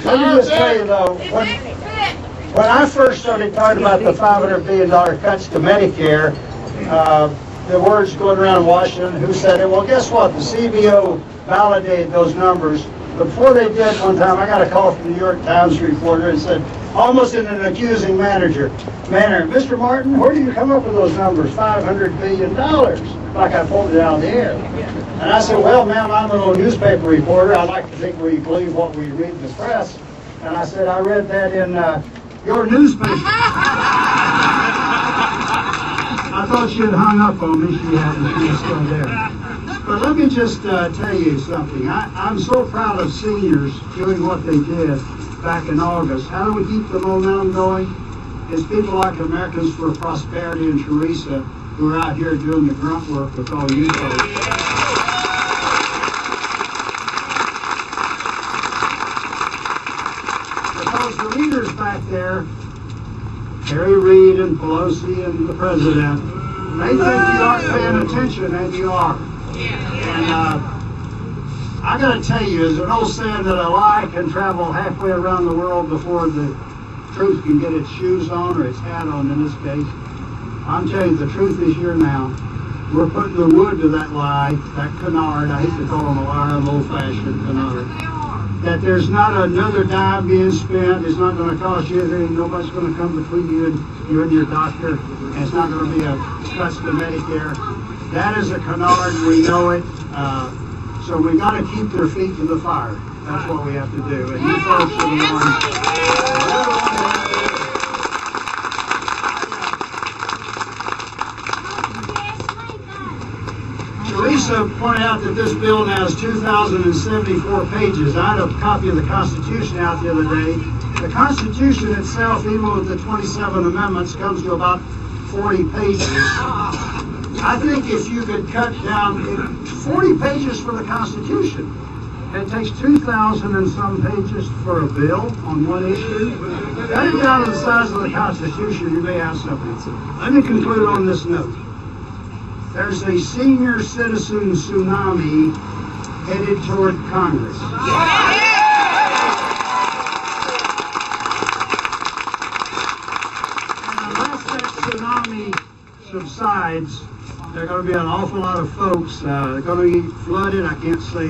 let me just tell you though, when I first started talking about the $500 billion cuts to Medicare, the words going around Washington, who said it? Well, guess what? The CBO validated those numbers. But before they did, one time I got a call from the New York Times reporter and said, almost in an accusing manner, Mr. Martin, where do you come up with those numbers? $500 billion, like I pulled it out of the air. And I said, well, ma'am, I'm a little newspaper reporter. I like to think we believe what we read in the press. And I said, I read that in your newspaper. I thought she had hung up on me. She hadn't. She was still there. But let me just tell you something. I'm so proud of seniors doing what they did back in August. How do we keep the momentum going? It's people like Americans for Prosperity and Teresa who are out here doing the grunt work with all you folks. Because the leaders back there, Harry Reid and Pelosi and the President, they think you aren't paying attention, and you are. And I got to tell you, there's an old saying that a lie can travel halfway around the world before the truth can get its shoes on or its hat on in this case. I'm telling you, the truth is here now. We're putting the wood to that lie, that canard. I hate to call him a liar, an old-fashioned canard. That there's not another dime being spent. It's not going to cost you anything. Nobody's going to come between you and your doctor. And it's not going to be a cuts to Medicare. That is a canard. We know it. So we got to keep their feet to the fire. That's what we have to do. And you folks are the ones. Teresa pointed out that this bill now has 2,074 pages. I had a copy of the Constitution out the other day. The Constitution itself, even with the 27 amendments, comes to about 40 pages. I think if you could cut down 40 pages for the Constitution, it takes 2,000 and some pages for a bill on one issue. Cut it down to the size of the Constitution, you may have something. Let me conclude on this note. There's a senior citizen tsunami headed toward Congress. And unless that tsunami subsides, there are going to be an awful lot of folks. They're going to be flooded. I can't say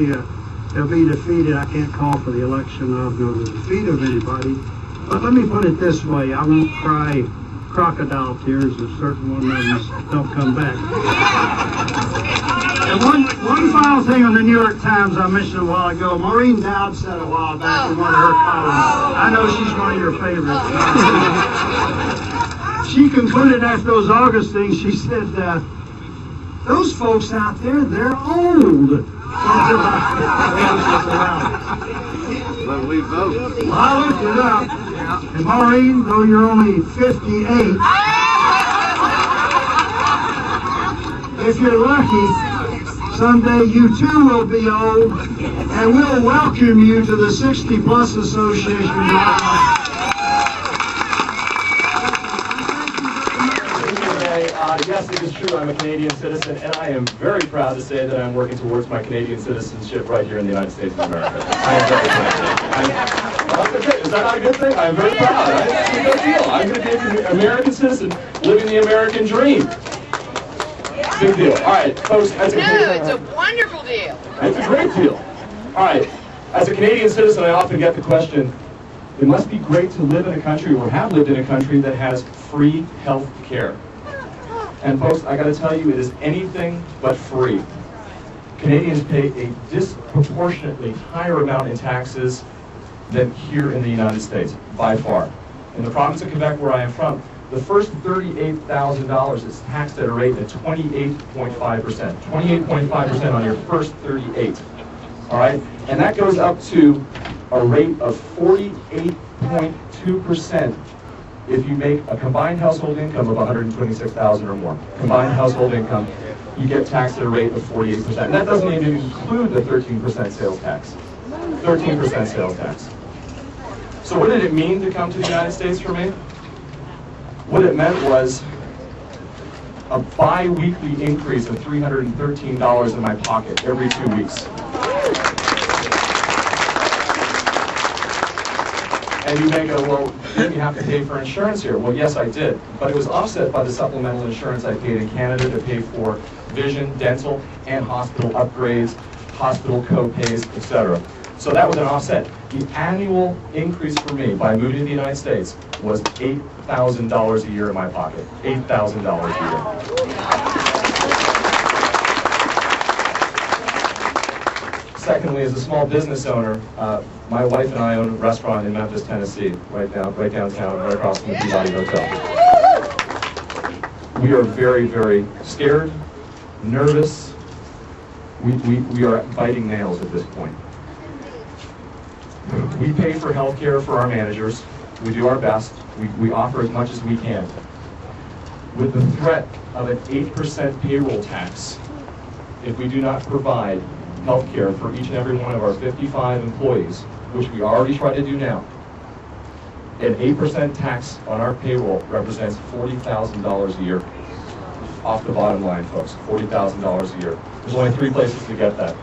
they'll be defeated. I can't call for the election of the defeat of anybody. But let me put it this way. I won't cry crocodile tears if certain one of them don't come back. And one final thing on the New York Times I mentioned a while ago. Maureen Dowd said a while back in one of her columns. I know she's one of your favorites. She concluded after those August things, she said, those folks out there, they're old. But we vote. Well, I looked it up. And Maureen, though you're only 58, if you're lucky, someday you too will be old, and we'll welcome you to the 60 Plus Association. Yes, it is true. I'm a Canadian citizen, and I am very proud to say that I'm working towards my Canadian citizenship right here in the United States of America. I am very proud. Is that not a good thing? I'm very proud. It's a good deal. I'm going to be an American citizen living the American dream. Big deal. All right, folks. It's a wonderful deal. It's a great deal. All right. As a Canadian citizen, I often get the question, it must be great to live in a country or have lived in a country that has free health care. And folks, I got to tell you, it is anything but free. Canadians pay a disproportionately higher amount in taxes than here in the United States, by far. In the province of Quebec, where I am from, the first $38,000 is taxed at a rate of 28.5%. 28.5% on your first 38. All right? And that goes up to a rate of 48.2% if you make a combined household income of $126,000 or more. Combined household income, you get taxed at a rate of 48%. And that doesn't even include the 13% sales tax. 13% sales tax. So what did it mean to come to the United States for me? What it meant was a bi-weekly increase of $313 in my pocket every 2 weeks. And you may go, well, didn't you have to pay for insurance here? Well, yes, I did. But it was offset by the supplemental insurance I paid in Canada to pay for vision, dental, and hospital upgrades, hospital co-pays, etc. So that was an offset. The annual increase for me by moving to the United States was $8,000 a year in my pocket. $8,000 a year. Secondly, as a small business owner, my wife and I own a restaurant in Memphis, Tennessee, right downtown, right across from the Peabody Hotel. We are very, very scared, nervous. We are biting nails at this point. We pay for health care for our managers. We do our best. We offer as much as we can. With the threat of an 8% payroll tax, if we do not provide health care for each and every one of our 55 employees, which we already try to do now, an 8% tax on our payroll represents $40,000 a year. Off the bottom line, folks, $40,000 a year. There's only 3 places to get that.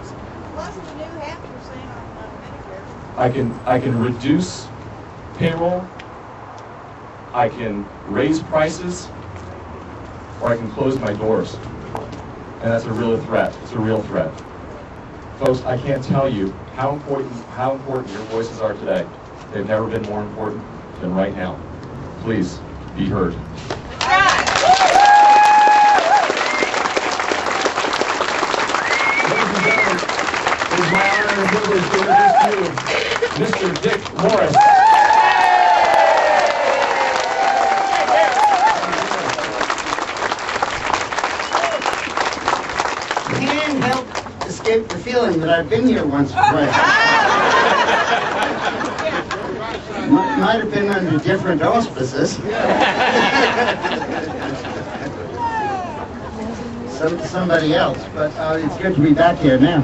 Plus the new Hampshire saying on Medicare. I can reduce payroll, I can raise prices, or I can close my doors. And that's a real threat. It's a real threat. Folks, I can't tell you how important your voices are today. They've never been more important than right now. Please be heard. It is my honor and privilege to introduce you, Mr. Dick Morris. Can't help escape the feeling that I've been here once or twice. Might have been under different auspices. Somebody else, but it's good to be back here now.